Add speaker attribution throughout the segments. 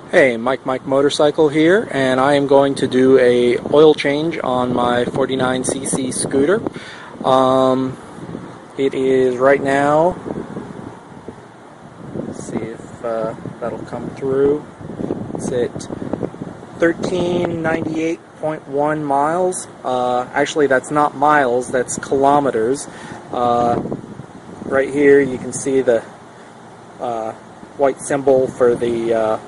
Speaker 1: Hey, mikemikemotorcycle here, and I am going to do a oil change on my 49cc scooter. It is right now, let's see if that'll come through, it's at 1398.1 miles. Actually, that's not miles, that's kilometers. Right here you can see the white symbol for the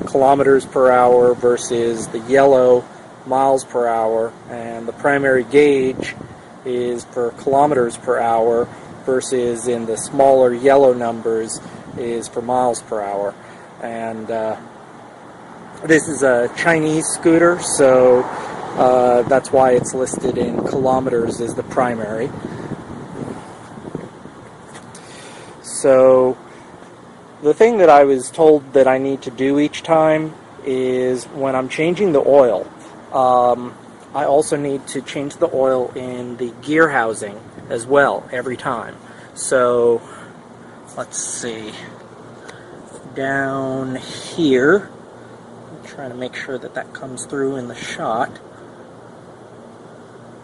Speaker 1: kilometers per hour versus the yellow miles per hour, and the primary gauge is for kilometers per hour versus in the smaller yellow numbers is for miles per hour. And this is a Chinese scooter, so that's why it's listed in kilometers as the primary. So the thing that I was told that I need to do each time is when I'm changing the oil, I also need to change the oil in the gear housing as well every time. So let's see, down here, I'm trying to make sure that that comes through in the shot,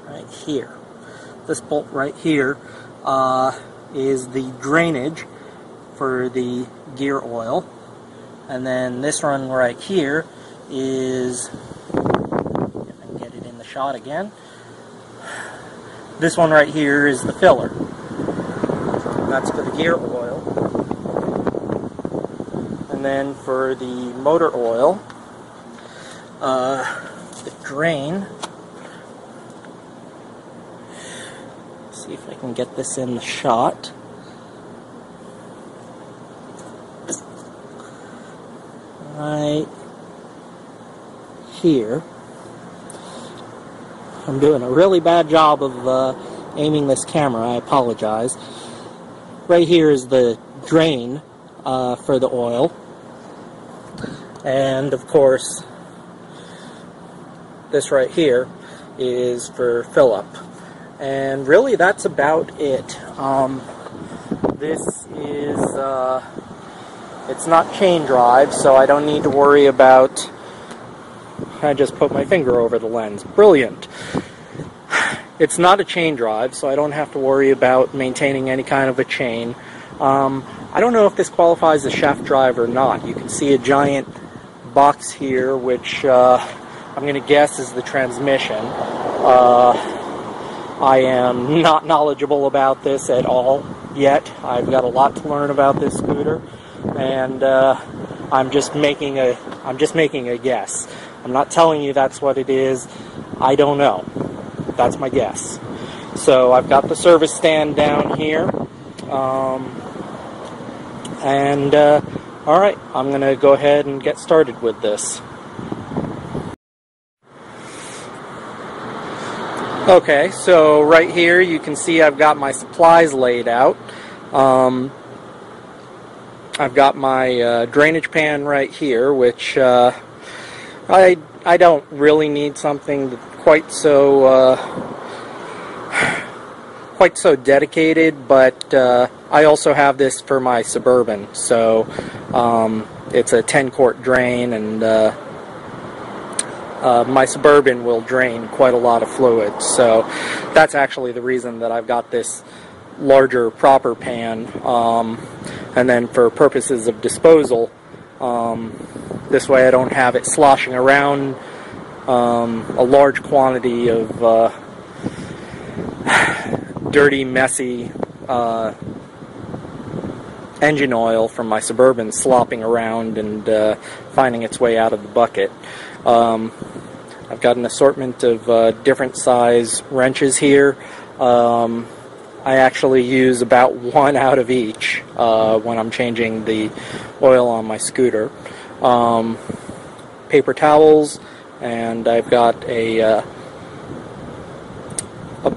Speaker 1: right here. This bolt right here is the drainage for the gear oil, and then this one right here is, if I can get it in the shot again, this one right here is the filler. That's for the gear oil. And then for the motor oil, the drain, see if I can get this in the shot. Right here. I'm doing a really bad job of aiming this camera, I apologize. Right here is the drain for the oil, and of course this right here is for fill up, and really that's about it. This is it's not chain drive, so I don't need to worry about, I just put my finger over the lens. Brilliant. It's not a chain drive, so I don't have to worry about maintaining any kind of a chain. I don't know if this qualifies as shaft drive or not. You can see a giant box here, which I'm going to guess is the transmission. I am not knowledgeable about this at all yet. I've got a lot to learn about this scooter, and I'm just making a guess. I'm not telling you that's what it is. I don't know. That's my guess. So I've got the service stand down here, and all right, I'm gonna go ahead and get started with this. Okay, so right here you can see I've got my supplies laid out. I've got my drainage pan right here, which I don't really need something quite so dedicated, but I also have this for my Suburban, so it's a 10-quart drain, and my Suburban will drain quite a lot of fluid, so that's actually the reason that I've got this larger proper pan. And then for purposes of disposal, this way I don't have it sloshing around a large quantity of dirty, messy engine oil from my Suburban slopping around and finding its way out of the bucket. I've got an assortment of different size wrenches here. I actually use about one out of each when I'm changing the oil on my scooter. Paper towels, and I've got a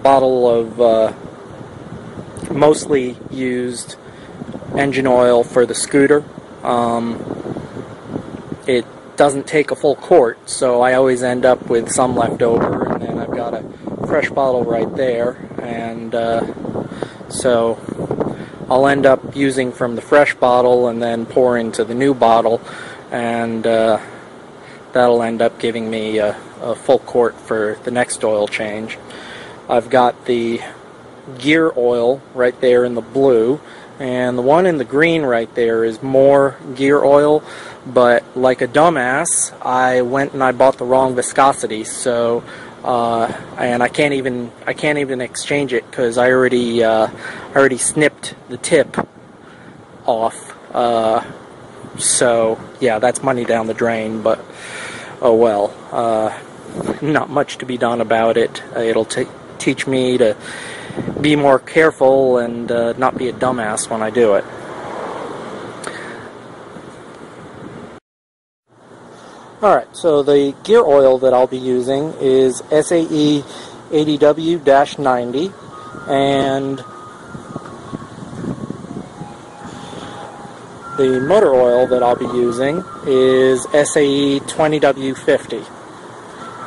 Speaker 1: bottle of mostly used engine oil for the scooter. It doesn't take a full quart, so I always end up with some left over, and then I've got a fresh bottle right there, and so I'll end up using from the fresh bottle and then pour into the new bottle, and that'll end up giving me a full quart for the next oil change. I've got the gear oil right there in the blue, and the one in the green right there is more gear oil, but like a dumbass I went and I bought the wrong viscosity, so and I can't even exchange it because I already snipped the tip off, so yeah, that's money down the drain, but oh well, not much to be done about it. It'll teach me to be more careful and not be a dumbass when I do it. Alright, so the gear oil that I'll be using is SAE 80W-90, and the motor oil that I'll be using is SAE 20W-50,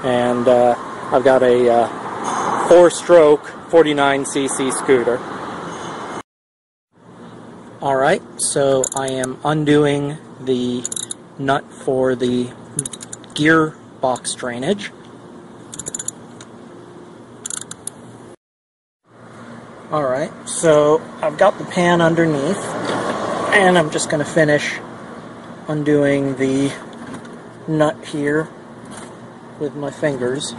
Speaker 1: and I've got a 4-stroke 49cc scooter. Alright, so I am undoing the nut for the gear box drainage. Alright, so I've got the pan underneath, and I'm just going to finish undoing the nut here with my fingers.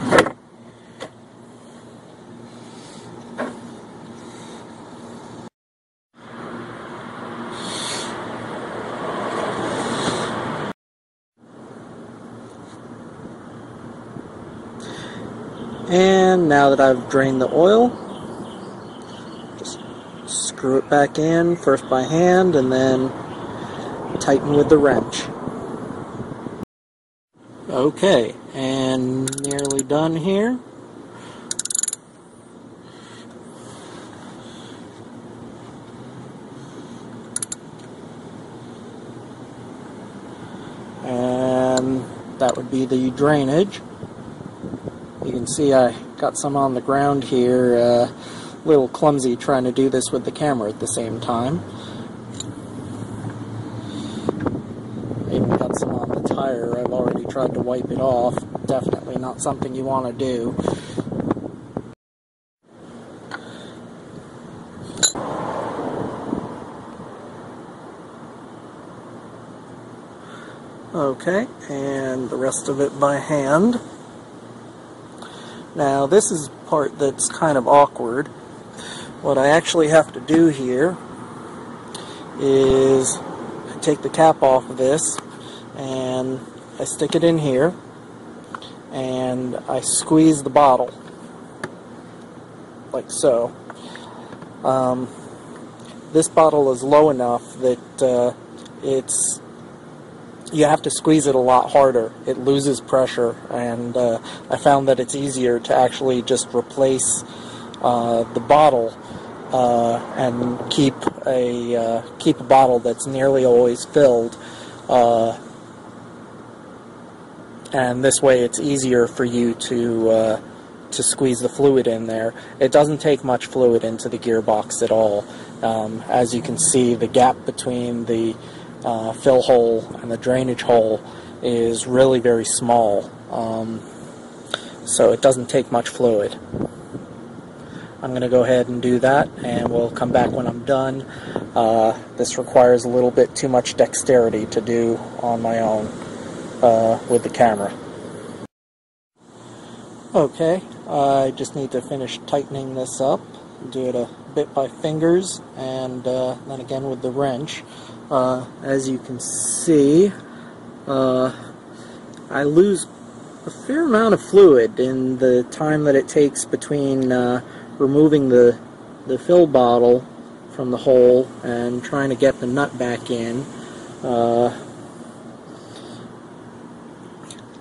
Speaker 1: And now that I've drained the oil, just screw it back in, first by hand and then tighten with the wrench. Okay, and nearly done here. And that would be the drainage. You can see I got some on the ground here, a little clumsy trying to do this with the camera at the same time. Even got some on the tire. I've already tried to wipe it off. Definitely not something you want to do. Okay, and the rest of it by hand. Now this is the part that's kind of awkward. What I actually have to do here is take the cap off of this, and I stick it in here, and I squeeze the bottle, like so. This bottle is low enough that you have to squeeze it a lot harder. It loses pressure, and I found that it's easier to actually just replace the bottle and keep a bottle that's nearly always filled, and this way it's easier for you to squeeze the fluid in there. It doesn't take much fluid into the gearbox at all. As you can see, the gap between the fill hole and the drainage hole is really very small, so it doesn't take much fluid. I'm going to go ahead and do that, and we'll come back when I'm done. This requires a little bit too much dexterity to do on my own with the camera. Okay, I just need to finish tightening this up. Do it a bit by fingers, and then again with the wrench. As you can see, I lose a fair amount of fluid in the time that it takes between removing the fill bottle from the hole and trying to get the nut back in.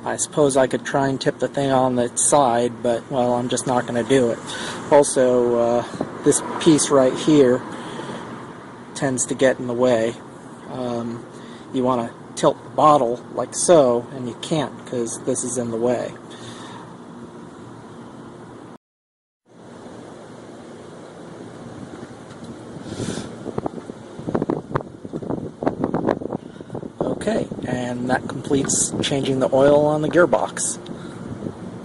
Speaker 1: I suppose I could try and tip the thing on the side, but, well, I'm just not going to do it. Also, this piece right here tends to get in the way. You want to tilt the bottle like so, and you can't because this is in the way. Okay, and that completes changing the oil on the gearbox.